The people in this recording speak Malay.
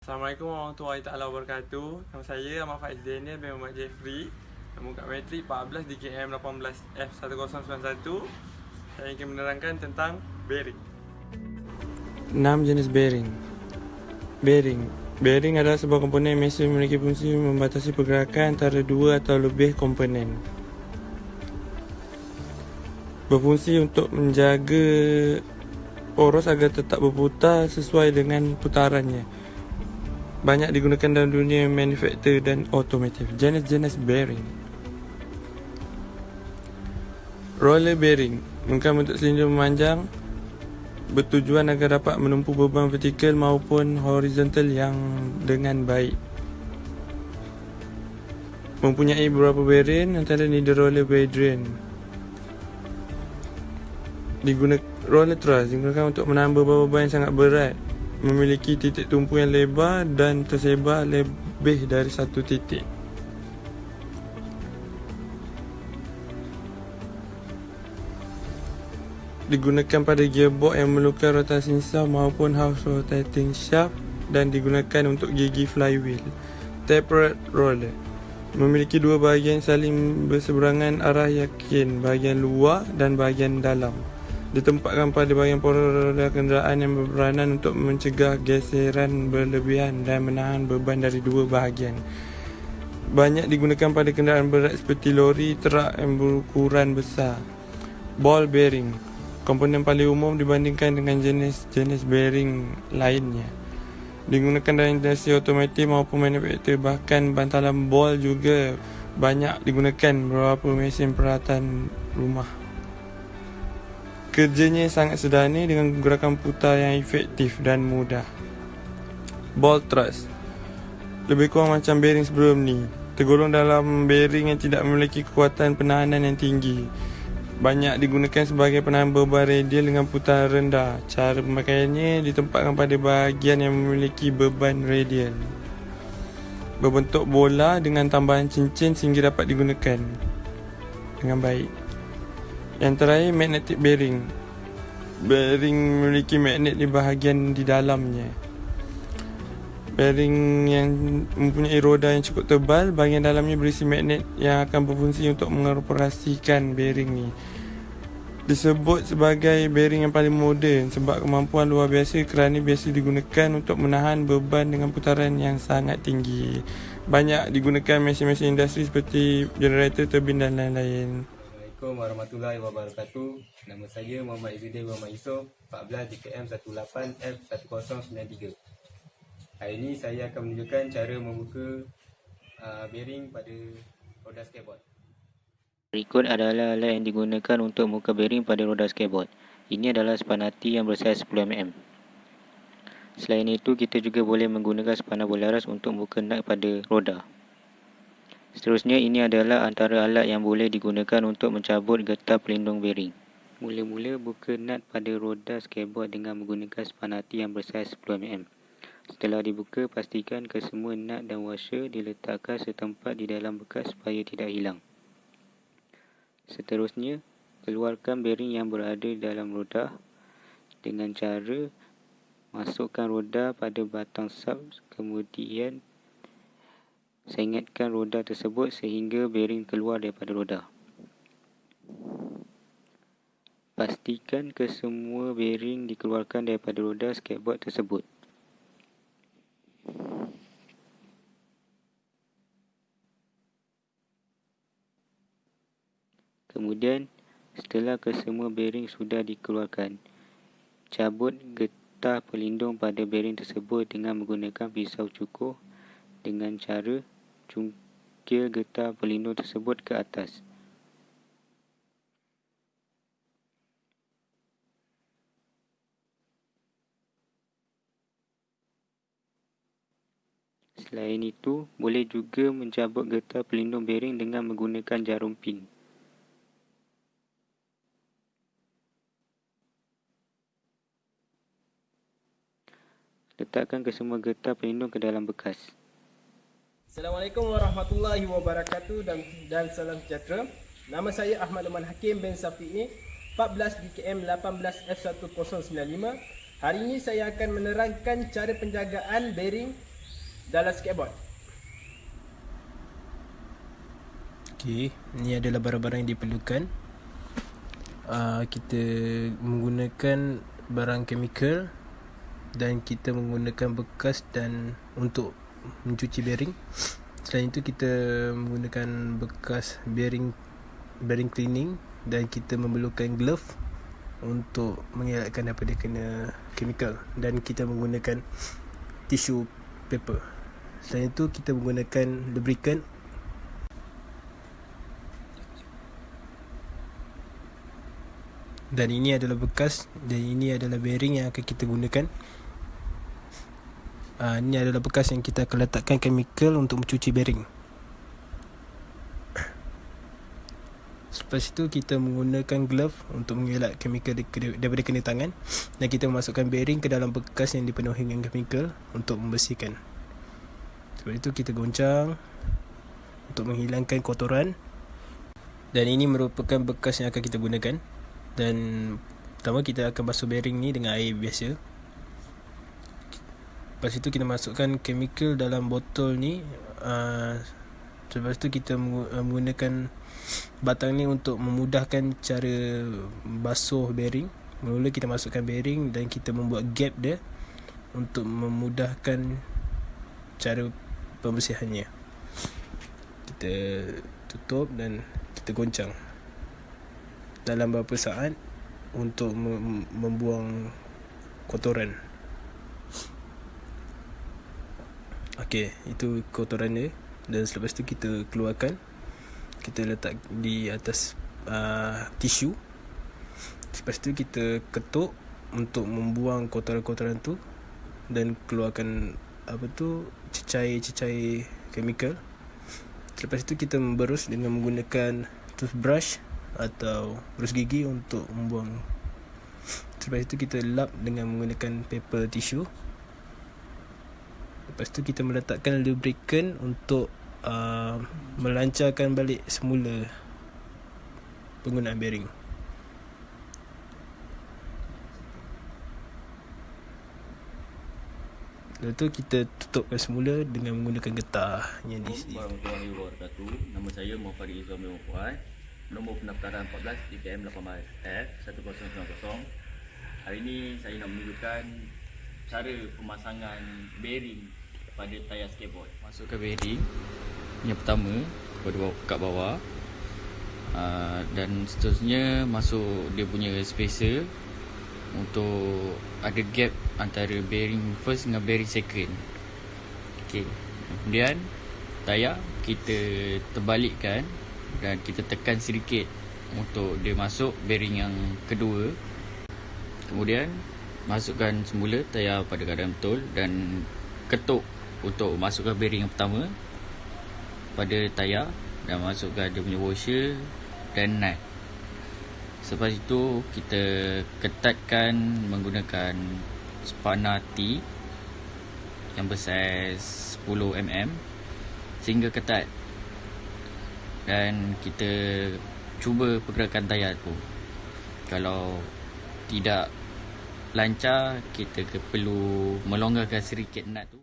Assalamualaikum warahmatullahi taala wabarakatuh. Nama saya Ahmad Faiz Daniel bin Muhammad Jeffrey. Nombor kat matrik 14 DKM 18F1091. Saya ingin menerangkan tentang bearing. 6 jenis bearing. Bearing adalah sebuah komponen mesin yang memiliki fungsi membatasi pergerakan antara dua atau lebih komponen. Berfungsi untuk menjaga poros agar tetap berputar sesuai dengan putarannya. Banyak digunakan dalam dunia manufaktur dan otomotif. Jenis-jenis bearing. Roller bearing menggunakan bentuk silinder memanjang, bertujuan agar dapat menumpu beban vertikal maupun horizontal yang dengan baik. Mempunyai beberapa varian, antara needle roller variant. Roller truss digunakan untuk menahan beban-beban yang sangat berat, memiliki titik tumpu yang lebar dan tersebar lebih dari satu titik. Digunakan pada gearbox yang memerlukan rotasi insaf maupun house rotating shaft dan digunakan untuk gigi flywheel. Tapered roller memiliki dua bahagian saling berseberangan arah yakin, bahagian luar dan bahagian dalam. Ditempatkan pada bahagian poros roda kenderaan yang berperanan untuk mencegah geseran berlebihan dan menahan beban dari dua bahagian. Banyak digunakan pada kenderaan berat seperti lori, truk yang berukuran besar. Ball bearing, komponen paling umum dibandingkan dengan jenis-jenis bearing lainnya. Digunakan dalam industri otomotif maupun manufaktur, bahkan bantalan ball juga banyak digunakan beberapa mesin peralatan rumah. Kerjanya sangat sederhana dengan gerakan putar yang efektif dan mudah. Ball truss lebih kurang macam bearing sebelum ni, tergolong dalam bearing yang tidak memiliki kekuatan penahanan yang tinggi. Banyak digunakan sebagai penahan beban radial dengan putaran rendah. Cara pemakaiannya ditempatkan pada bahagian yang memiliki beban radial, berbentuk bola dengan tambahan cincin sehingga dapat digunakan dengan baik. Yang terakhir, magnetic bearing. Bearing memiliki magnet di bahagian di dalamnya. Bearing yang mempunyai roda yang cukup tebal, bahagian dalamnya berisi magnet yang akan berfungsi untuk mengoperasikan bearing ni. Disebut sebagai bearing yang paling moden sebab kemampuan luar biasa kerana biasa digunakan untuk menahan beban dengan putaran yang sangat tinggi. Banyak digunakan mesin-mesin industri seperti generator, turbin dan lain-lain. Assalamualaikum warahmatullahi wabarakatuh. Nama saya Muhammad Izzuddin Muhammad Yusof, 14 DKM 18F1093. Hari ini saya akan menunjukkan cara membuka bearing pada roda skateboard. Berikut adalah alat yang digunakan untuk membuka bearing pada roda skateboard. Ini adalah spanati yang bersaiz 10 mm. Selain itu, kita juga boleh menggunakan spana bola ras untuk membuka nut pada roda. Seterusnya, ini adalah antara alat yang boleh digunakan untuk mencabut getah pelindung bearing. Mula-mula buka nut pada roda skateboard dengan menggunakan spanati yang bersaiz 10 mm. Setelah dibuka, pastikan kesemua nut dan washer diletakkan setempat di dalam bekas supaya tidak hilang. Seterusnya, keluarkan bearing yang berada di dalam roda dengan cara masukkan roda pada batang sub, kemudian sengatkan roda tersebut sehingga bearing keluar daripada roda. Pastikan kesemua bearing dikeluarkan daripada roda skateboard tersebut. Kemudian, setelah kesemua bearing sudah dikeluarkan, cabut getah pelindung pada bearing tersebut dengan menggunakan pisau cukur dengan cara cungkil getah pelindung tersebut ke atas. Selain itu, boleh juga mencabut getah pelindung bearing dengan menggunakan jarum pin. Letakkan kesemua getah pelindung ke dalam bekas. Assalamualaikum warahmatullahi wabarakatuh dan salam sejahtera. Nama saya Ahmad Luman Hakim bin Safi'i, 14 DKM 18F1095. Hari ini saya akan menerangkan cara penjagaan bearing dalam skateboard. Okey, ini adalah barang-barang yang diperlukan. Kita menggunakan barang chemical dan kita menggunakan bekas dan untuk mencuci bearing. Selain itu kita menggunakan bekas bearing cleaning dan kita memerlukan glove untuk mengelakkan daripada kena chemical, dan kita menggunakan tissue paper. Selain itu kita menggunakan lubricant. Dan ini adalah bekas, dan ini adalah bearing yang akan kita gunakan. Ini adalah bekas yang kita akan letakkan chemical untuk mencuci bearing. Selepas itu kita menggunakan glove untuk mengelak chemical daripada kena tangan, dan kita memasukkan bearing ke dalam bekas yang dipenuhi dengan chemical untuk membersihkan. Sebab itu kita goncang untuk menghilangkan kotoran. Dan ini merupakan bekas yang akan kita gunakan. Dan pertama kita akan basuh bearing ni dengan air biasa. Lepas itu kita masukkan chemical dalam botol ni. Lepas itu kita menggunakan batang ni untuk memudahkan cara basuh bearing. Mula kita masukkan bearing dan kita membuat gap dia untuk memudahkan cara pembersihannya. Kita tutup dan kita goncang dalam beberapa saat untuk membuang kotoran. Okey, itu kotoran dia. Dan selepas tu kita keluarkan, kita letak di atas tisu. Lepas tu kita ketuk untuk membuang kotoran-kotoran tu dan keluarkan cecair-cecair chemical. Lepas tu kita memberus dengan menggunakan toothbrush atau berus gigi untuk membuang. Lepas tu kita lap dengan menggunakan paper tissue. Lepas tu kita meletakkan lubricant untuk melancarkan balik semula penggunaan bearing. Lepas tu kita tutupkan semula dengan menggunakan getah yang di sini. Warahmatullahi wabarakatuh. Nama saya Muhammad Izami Muhammad. Nombor pendaftaran 14 DPM 18F1090. Hari ini saya nak menunjukkan cara pemasangan bearing pada tayar skateboard. Masukkan bearing yang pertama kat bawah, dan seterusnya masuk dia punya spacer untuk ada gap antara bearing first dengan bearing second. Okey. Kemudian tayar kita terbalikkan dan kita tekan sedikit untuk dia masuk bearing yang kedua. Kemudian masukkan semula tayar pada keadaan betul dan ketuk untuk masukkan bearing yang pertama pada tayar dan masukkan dia punya washer dan nut. Selepas itu kita ketatkan menggunakan spana T yang bersaiz 10mm sehingga ketat, dan kita cuba pergerakan tayar tu. Kalau tidak lancar, kita perlu melonggarkan sedikit nut tu.